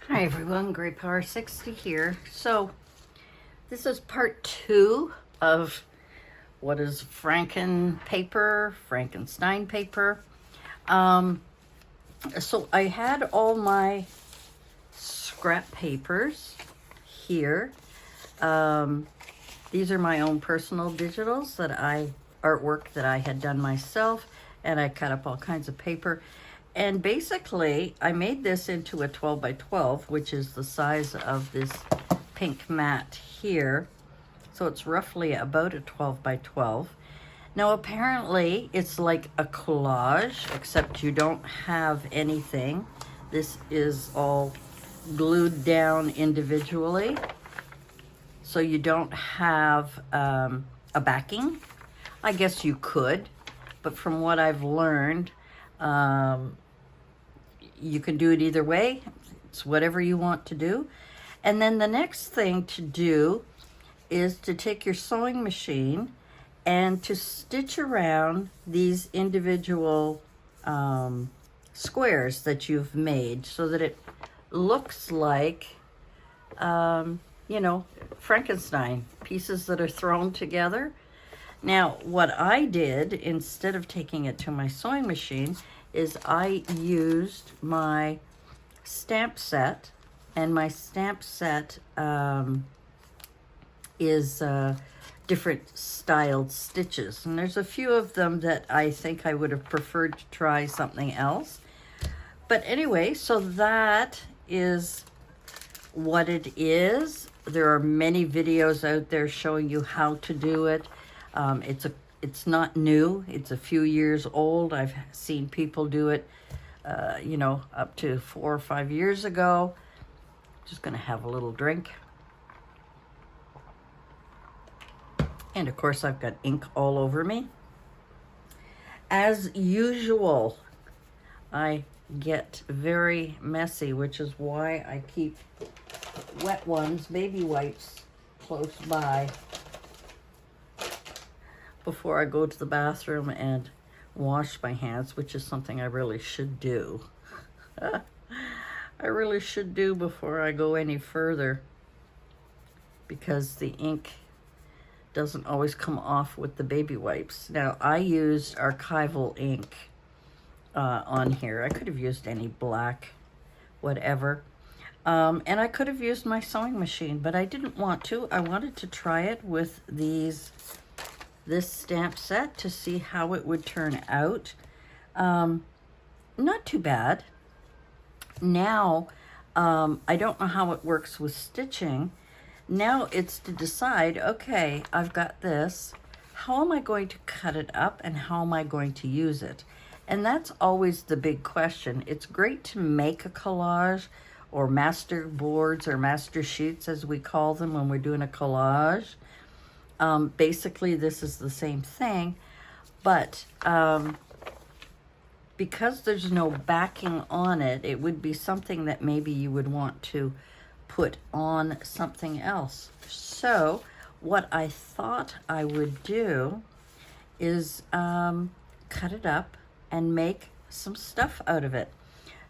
Hi everyone, Great Power 60 here. So this is part 2 of what is Franken paper, Frankenstein paper. So I had all my scrap papers here. These are my own personal digitals artwork that I had done myself, and I cut up all kinds of paper. And basically, I made this into a 12 by 12, which is the size of this pink mat here. So it's roughly about a 12 by 12. Now, apparently, it's like a collage, except you don't have anything. This is all glued down individually. So you don't have a backing. I guess you could, but from what I've learned, you can do it either way. It's whatever you want to do. And then the next thing to do is to take your sewing machine and to stitch around these individual squares that you've made so that it looks like, you know, Frankenstein, pieces that are thrown together. Now, what I did, instead of taking it to my sewing machine, is I used my stamp set, and my stamp set is different styled stitches. And there's a few of them that I think I would have preferred to try something else. But anyway, so that is what it is. There are many videos out there showing you how to do it. It's not new. It's a few years old. I've seen people do it, you know, up to 4 or 5 years ago. Just gonna have a little drink. And of course, I've got ink all over me. As usual, I get very messy, which is why I keep wet ones, baby wipes, close by before I go to the bathroom and wash my hands, which is something I really should do. I really should do before I go any further, because the ink doesn't always come off with the baby wipes. Now, I used archival ink on here. I could have used any black, whatever. And I could have used my sewing machine, but I didn't want to. I wanted to try it with this stamp set to see how it would turn out. Not too bad. Now, I don't know how it works with stitching. Now it's to decide, okay, I've got this. How am I going to cut it up, and how am I going to use it? And that's always the big question. It's great to make a collage, or master boards, or master sheets as we call them when we're doing a collage. Basically, this is the same thing, but because there's no backing on it, it would be something that maybe you would want to put on something else. So what I thought I would do is cut it up and make some stuff out of it.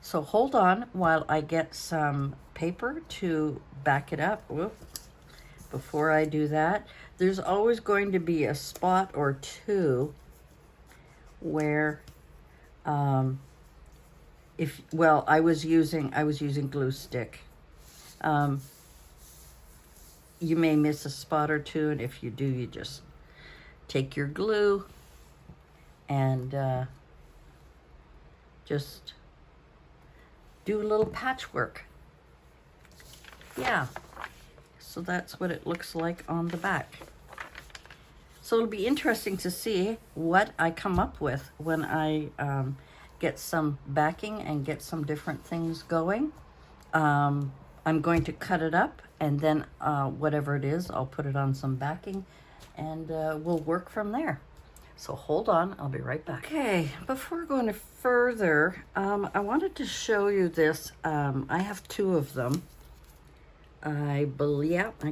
So hold on while I get some paper to back it up. Whoop. Before I do that, there's always going to be a spot or two where I was using glue stick. You may miss a spot or two, and if you do, you just take your glue and just do a little patchwork. Yeah. So that's what it looks like on the back. So it'll be interesting to see what I come up with when I get some backing and get some different things going. I'm going to cut it up, and then whatever it is, I'll put it on some backing, and we'll work from there. So hold on, I'll be right back. Okay, before going further, I wanted to show you this. I have 2 of them. I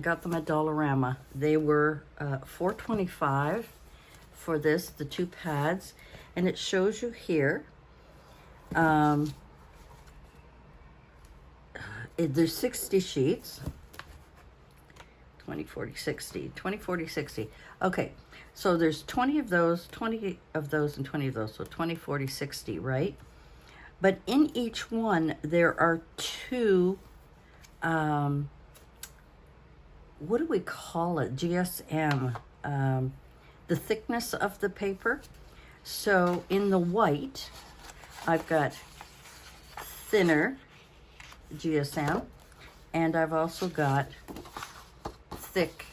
got them at Dollarama. They were $4.25 for this, the 2 pads, and it shows you here there's 60 sheets. 20, 40, 60, 20, 40, 60. Okay, so there's 20 of those, 20 of those, and 20 of those. So 20, 40, 60, right? But in each one, there are two, what do we call it? GSM, the thickness of the paper. So in the white, I've got thinner GSM, and I've also got thick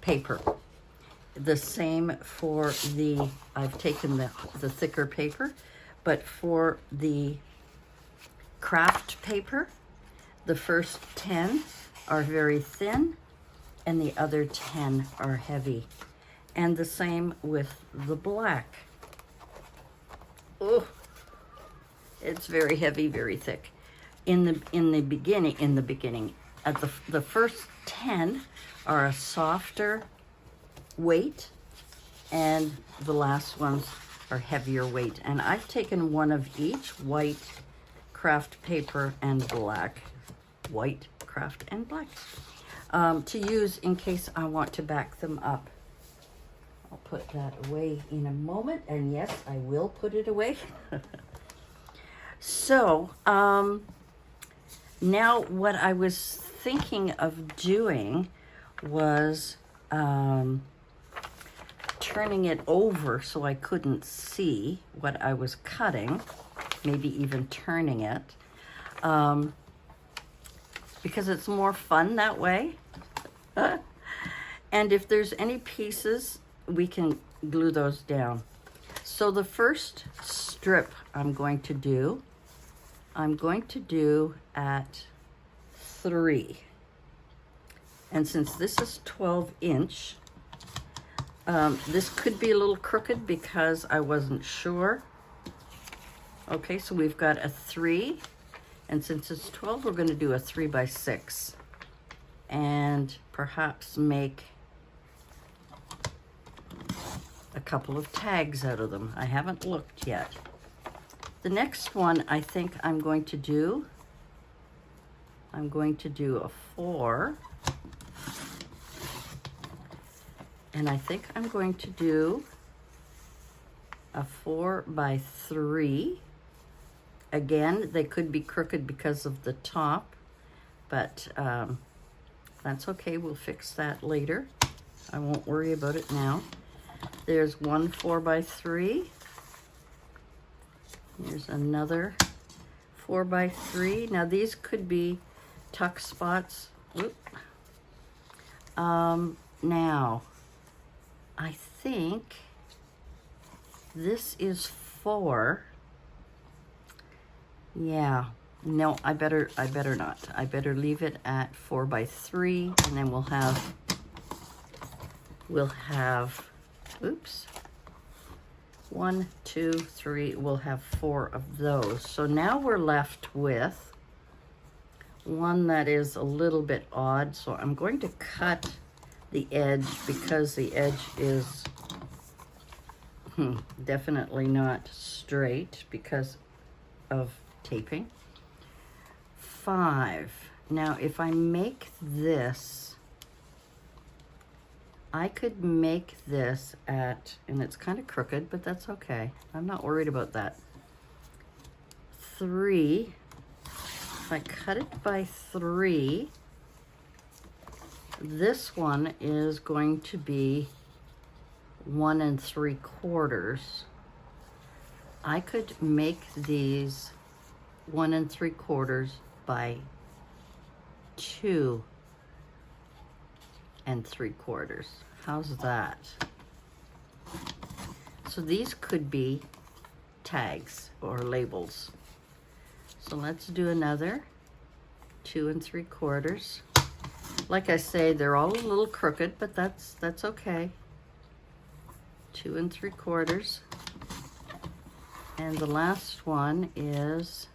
paper. The same for the, I've taken the thicker paper, but for the craft paper, the first 10 are very thin and the other 10 are heavy. And the same with the black. Oh, it's very heavy, very thick. In the beginning, at the first 10 are a softer weight, and the last ones are heavier weight. And I've taken one of each, white, craft paper, and black. White, craft, and black. To use in case I want to back them up. I'll put that away in a moment, and yes, I will put it away. So, now what I was thinking of doing was turning it over so I couldn't see what I was cutting, maybe even turning it, because it's more fun that way. And if there's any pieces, we can glue those down. So the first strip I'm going to do at 3. And since this is 12-inch, this could be a little crooked because I wasn't sure. Okay, so we've got a 3, and since it's 12, we're going to do a 3 by 6, and perhaps make a couple of tags out of them. I haven't looked yet. The next one I think I'm going to do a 4. And I think I'm going to do a 4 by 3. Again, they could be crooked because of the top, but that's okay. We'll fix that later. I won't worry about it now. There's one 4 by 3. Here's another 4 by 3. Now these could be tuck spots. Oop. Now, I think this is 4. Yeah, no, I better not. I better leave it at 4 by 3, and then we'll have, oops, 1, 2, 3, we'll have 4 of those. So now we're left with one that is a little bit odd. So I'm going to cut the edge because the edge is definitely not straight because of taping. 5. Now if I make this, I could make this at, and it's kind of crooked, but that's okay. I'm not worried about that. 3. If I cut it by 3, this one is going to be 1 3/4. I could make these 1 3/4 by 2 3/4. How's that? So these could be tags or labels. So let's do another 2 3/4. Like I say, they're all a little crooked, but that's okay. 2 3/4. And the last one is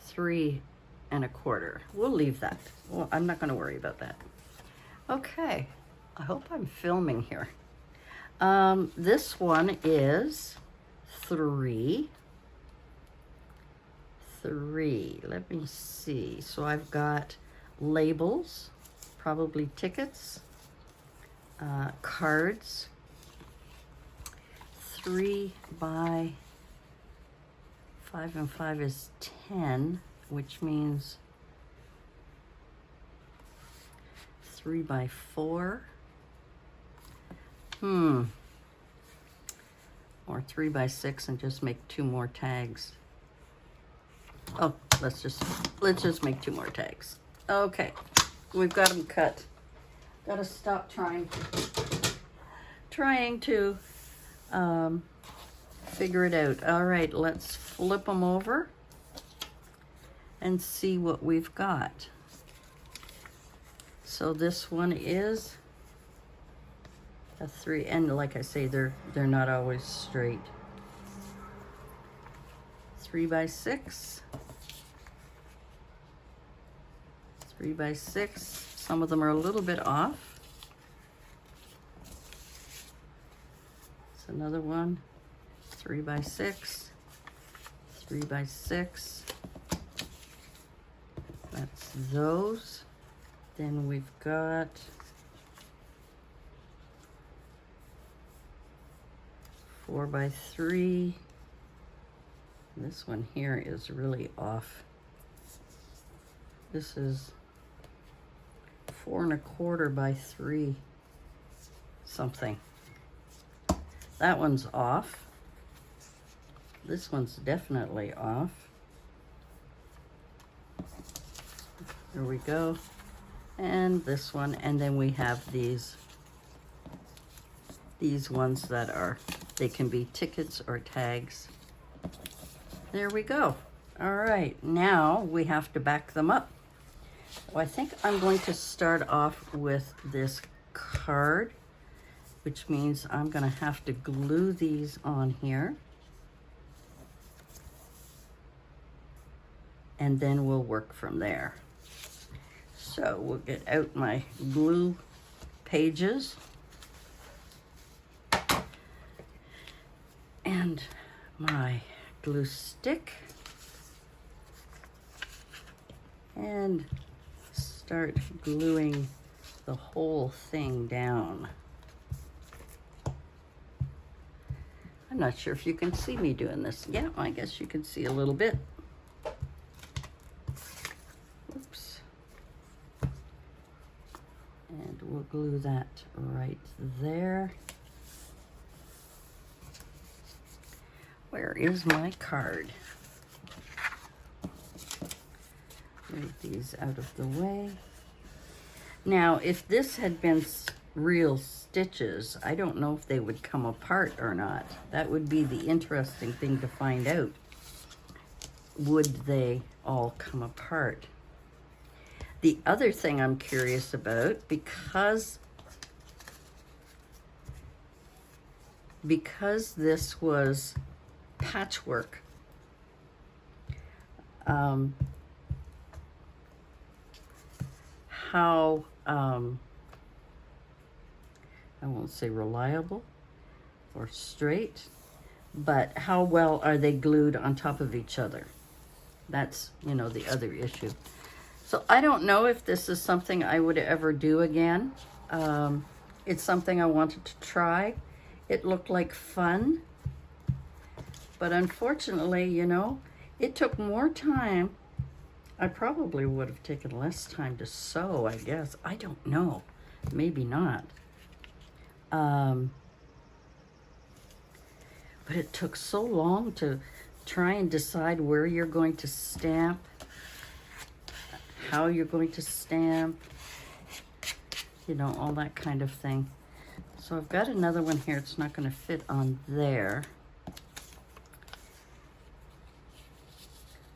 3 1/4. We'll leave that. Well, I'm not going to worry about that. Okay, I hope I'm filming here. This one is 3 3. Let me see. So I've got labels, probably tickets, cards, 3 by 5 and 5 is 10, which means 3 by 4. Or 3 by 6 and just make 2 more tags. Oh, let's just make 2 more tags. Okay, we've got them cut. Gotta stop trying to figure it out. All right, let's flip them over and see what we've got. So this one is a 3, and like I say, they're not always straight. 3 by 6. 3 by 6. Some of them are a little bit off. It's another one. 3 by 6. 3 by 6. That's those. Then we've got 4 by 3. This one here is really off. This is 4 1/4 by 3 something. That one's off. This one's definitely off. There we go. And this one, and then we have these ones that are, they can be tickets or tags. There we go. All right, now we have to back them up. Well, I think I'm going to start off with this card, which means I'm going to have to glue these on here. And then we'll work from there. So we'll get out my glue pages and my glue stick and start gluing the whole thing down. I'm not sure if you can see me doing this. Yeah, I guess you can see a little bit. Oops. And we'll glue that right there. Where is my card? Move these out of the way. Now, if this had been real stitches, I don't know if they would come apart or not. That would be the interesting thing to find out. Would they all come apart? The other thing I'm curious about, because this was patchwork, how, I won't say reliable or straight, but how well are they glued on top of each other? That's, you know, the other issue. So I don't know if this is something I would ever do again. It's something I wanted to try. It looked like fun, but unfortunately, you know, it took more time. I probably would have taken less time to sew, I guess. I don't know. Maybe not. But it took so long to try and decide where you're going to stamp, how you're going to stamp, you know, all that kind of thing. So I've got another one here. It's not going to fit on there.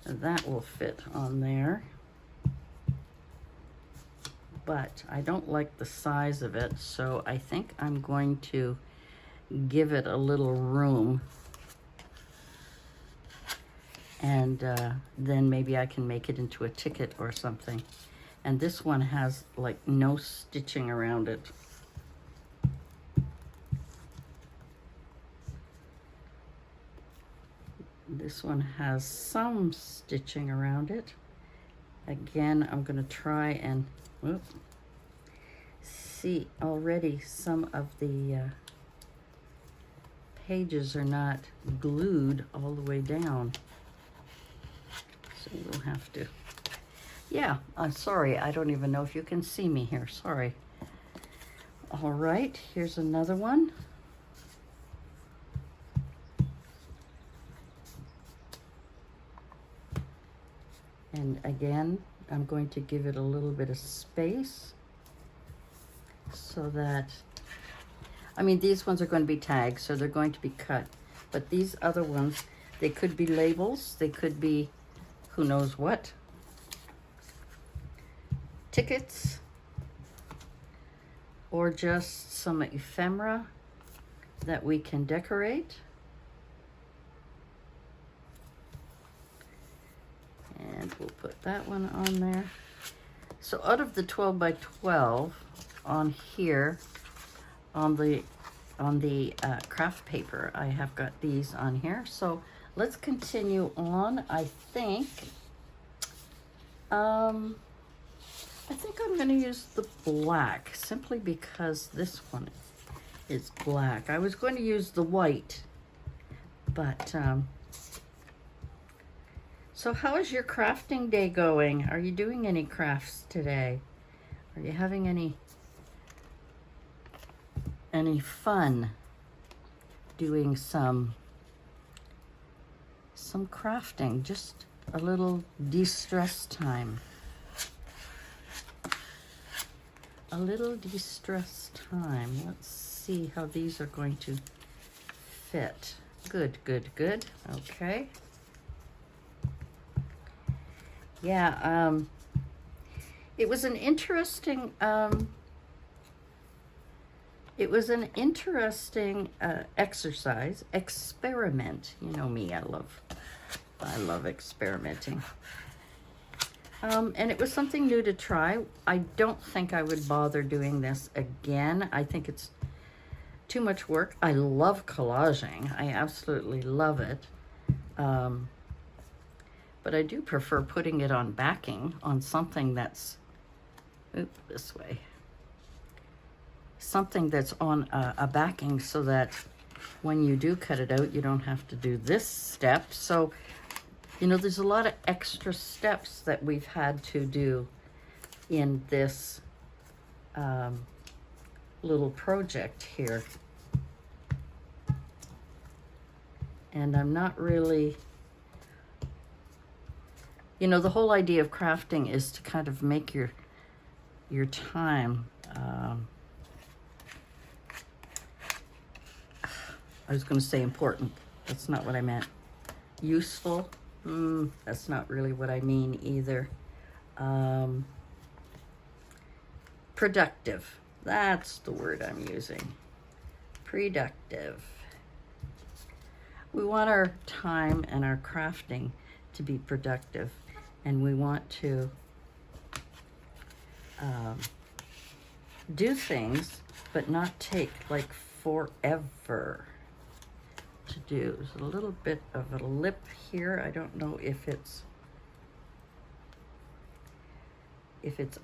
That will fit on there. But I don't like the size of it, so I think I'm going to give it a little room. And then maybe I can make it into a ticket or something. And this one has like no stitching around it. This one has some stitching around it. Again, I'm going to try and see already some of the pages are not glued all the way down. So we'll have to, yeah, I'm sorry, I don't even know if you can see me here, sorry. All right, here's another one. And again, I'm going to give it a little bit of space so that, I mean, these ones are going to be tagged, so they're going to be cut. But these other ones, they could be labels, they could be who knows what. Tickets, or just some ephemera that we can decorate. And we'll put that one on there. So out of the 12 by 12 on here, on the craft paper, I have got these on here. So let's continue on. I think I'm going to use the black simply because this one is black. I was going to use the white, but so how is your crafting day going? Are you doing any crafts today? Are you having any fun doing some crafting? Just a little de-stress time. A little de-stress time. Let's see how these are going to fit. Good, good, good. Okay. Yeah, it was an interesting exercise, experiment. You know me, I love experimenting. And it was something new to try. I don't think I would bother doing this again. I think it's too much work. I love collaging. I absolutely love it. But I do prefer putting it on backing, on something that's, this way. Something that's on a backing so that when you do cut it out, you don't have to do this step. So, you know, there's a lot of extra steps that we've had to do in this little project here. And I'm not really, you know, the whole idea of crafting is to kind of make your time, I was going to say important. That's not what I meant. Useful. That's not really what I mean either. Productive. That's the word I'm using. Productive. We want our time and our crafting to be productive, and we want to do things but not take like forever to do. There's a little bit of a lip here. I don't know if it's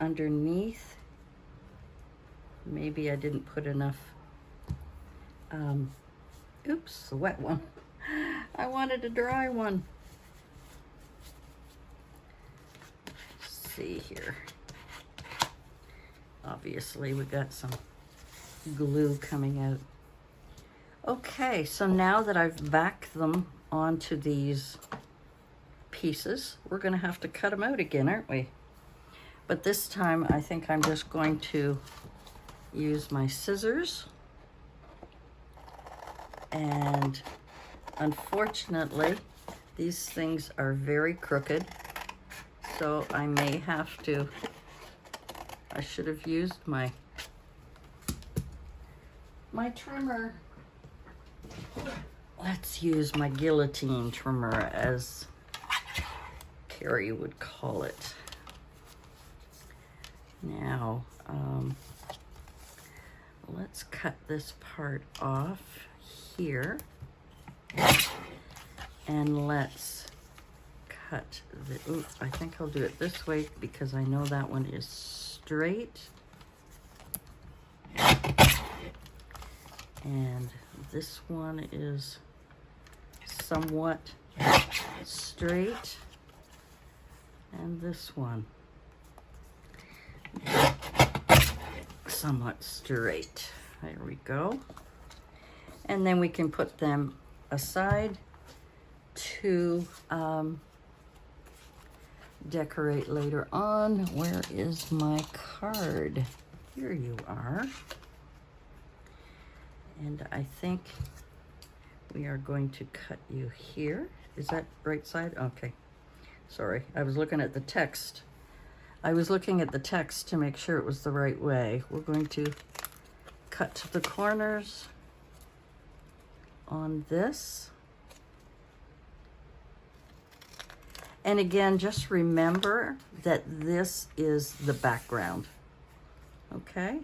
underneath. Maybe I didn't put enough. Oops, the wet one. I wanted a dry one. Let's see here. Obviously, we got some glue coming out. Okay, so now that I've backed them onto these pieces, we're going to have to cut them out again, aren't we? But this time, I think I'm just going to use my scissors. And unfortunately, these things are very crooked, so I may have to, I should have used my trimmer. Let's use my guillotine trimmer, as Carrie would call it. Now, let's cut this part off here. And let's cut the, ooh, I think I'll do it this way because I know that one is straight. And this one is somewhat straight. And this one somewhat straight. There we go. And then we can put them aside to decorate later on. Where is my card? Here you are. And I think we are going to cut you here. Is that right side? Okay. Sorry, I was looking at the text. I was looking at the text to make sure it was the right way. We're going to cut the corners on this. And again, just remember that this is the background, okay?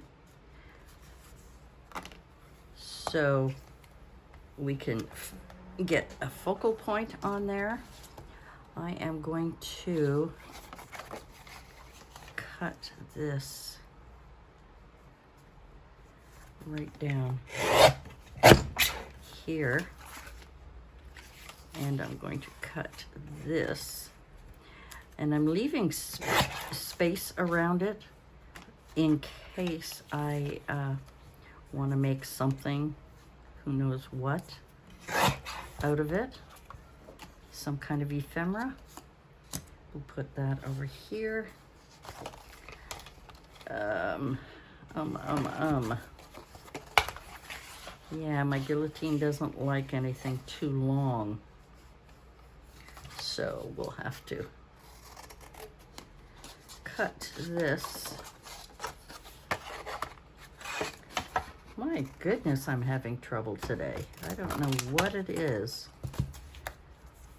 So we can get a focal point on there. I am going to cut this right down here. And I'm going to cut this. And I'm leaving space around it in case I want to make something, who knows what, out of it. Some kind of ephemera. We'll put that over here. Yeah, my guillotine doesn't like anything too long. So we'll have to cut this. My goodness, I'm having trouble today. I don't know what it is.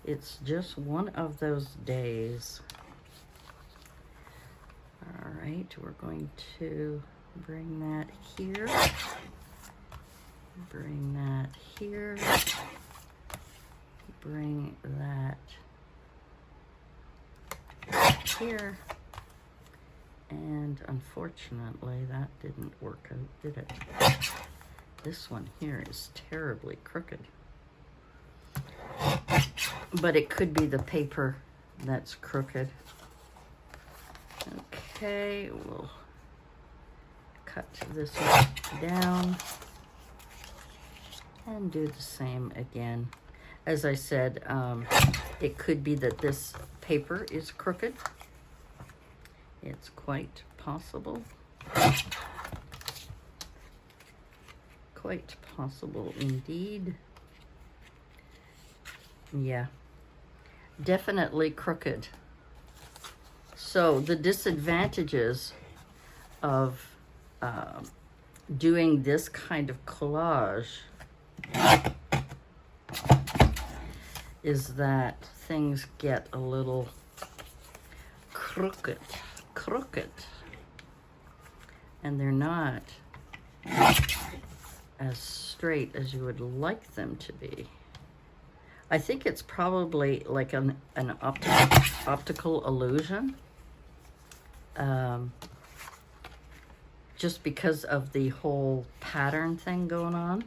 It's just one of those days. All right, we're going to bring that here. Bring that here. Bring that here. And unfortunately, that didn't work out, did it? This one here is terribly crooked. But it could be the paper that's crooked. Okay, we'll cut this one down and do the same again. As I said, it could be that this paper is crooked. It's quite possible. Quite possible indeed. Yeah, definitely crooked. So the disadvantages of doing this kind of collage is that things get a little crooked, and they're not as straight as you would like them to be. I think it's probably like an optical illusion, just because of the whole pattern thing going on.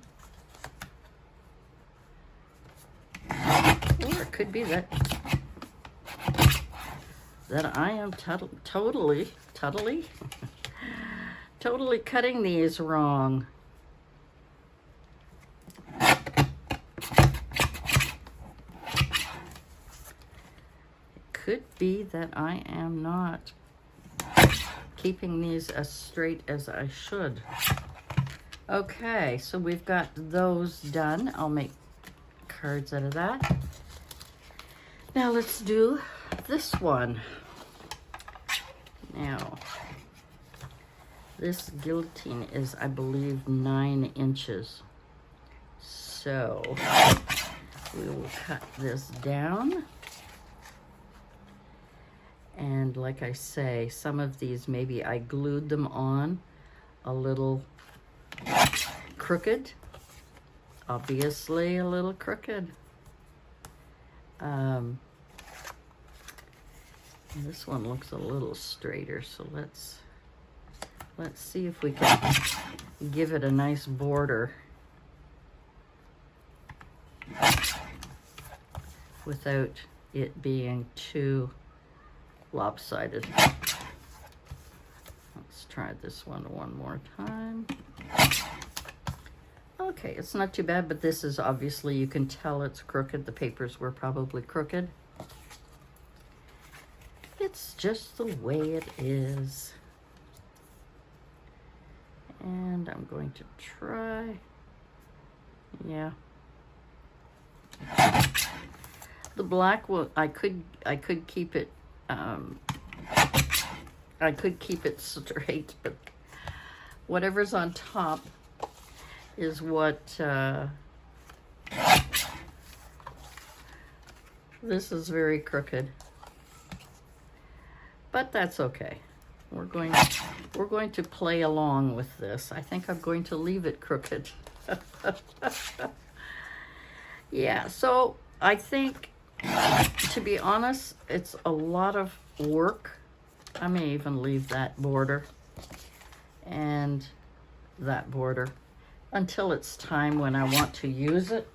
Or it could be that I am totally cutting these wrong. Could be that I am not keeping these as straight as I should. Okay, so we've got those done. I'll make cards out of that. Now let's do this one. Now, this guillotine is, I believe, 9 inches. So we will cut this down. And like I say, some of these, maybe I glued them on a little crooked. Obviously a little crooked. This one looks a little straighter, so let's see if we can give it a nice border without it being too lopsided. Let's try this one more time. Okay, it's not too bad, but this is obviously, you can tell it's crooked. The papers were probably crooked. It's just the way it is. And I'm going to try, yeah. The black one, I could keep it, I could keep it straight, but whatever's on top is what, this is very crooked, but that's okay. We're going to play along with this. I think I'm going to leave it crooked. Yeah, so I think, to be honest, it's a lot of work. I may even leave that border and that border until it's time when I want to use it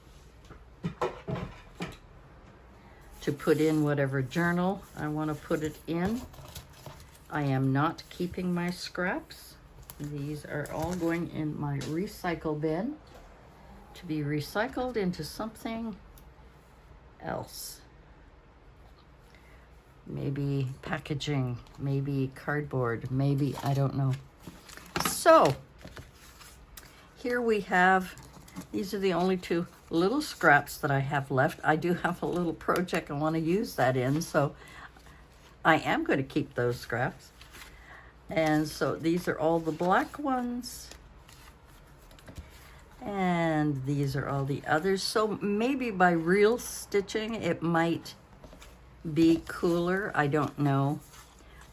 to put in whatever journal I want to put it in. I am not keeping my scraps. These are all going in my recycle bin to be recycled into something else. Maybe packaging, maybe cardboard, maybe, I don't know. So here we have, these are the only two little scraps that I have left. I do have a little project I want to use that in, so I am going to keep those scraps. And so these are all the black ones. And these are all the others. So maybe by real stitching, it might be cooler. I don't know.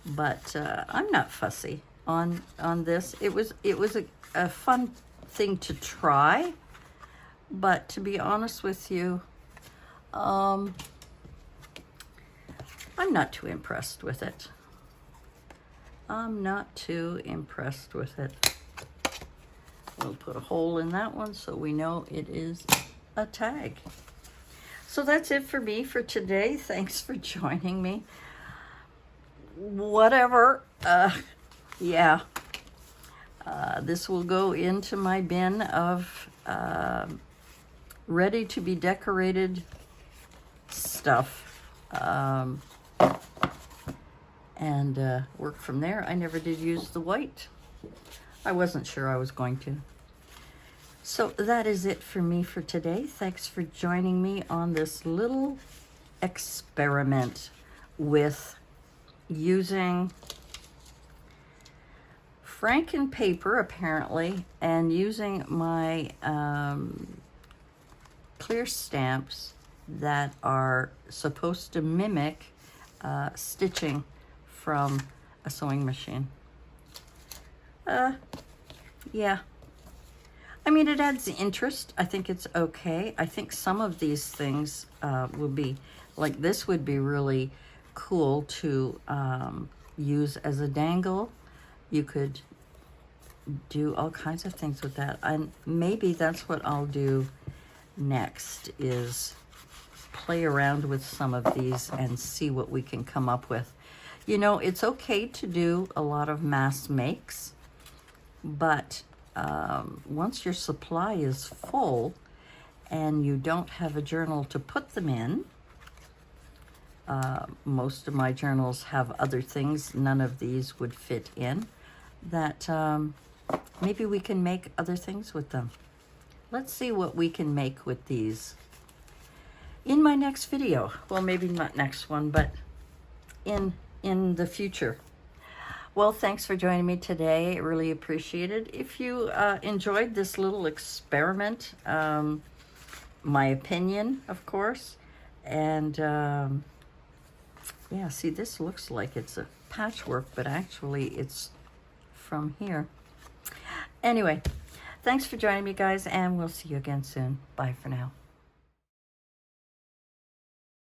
But I'm not fussy on this. It was a fun thing to try. But to be honest with you, I'm not too impressed with it. I'm not too impressed with it. We'll put a hole in that one so we know it is a tag. So that's it for me for today. Thanks for joining me. Whatever, yeah. This will go into my bin of ready to be decorated stuff. And work from there. I never did use the white. I wasn't sure I was going to. So that is it for me for today. Thanks for joining me on this little experiment with using Franken paper, apparently, and using my clear stamps that are supposed to mimic stitching from a sewing machine. Yeah. I mean, it adds interest. I think it's okay. I think some of these things will be, like this would be really cool to use as a dangle. You could do all kinds of things with that. And maybe that's what I'll do next, is play around with some of these and see what we can come up with. You know, it's okay to do a lot of mass makes, but once your supply is full and you don't have a journal to put them in, most of my journals have other things, none of these would fit in, that maybe we can make other things with them. Let's see what we can make with these in my next video. Well, maybe not next one, but in the future. Well, thanks for joining me today. I really appreciate it. If you enjoyed this little experiment, my opinion, of course, and yeah, see, this looks like it's a patchwork, but actually it's from here. Anyway, thanks for joining me, guys, and we'll see you again soon. Bye for now.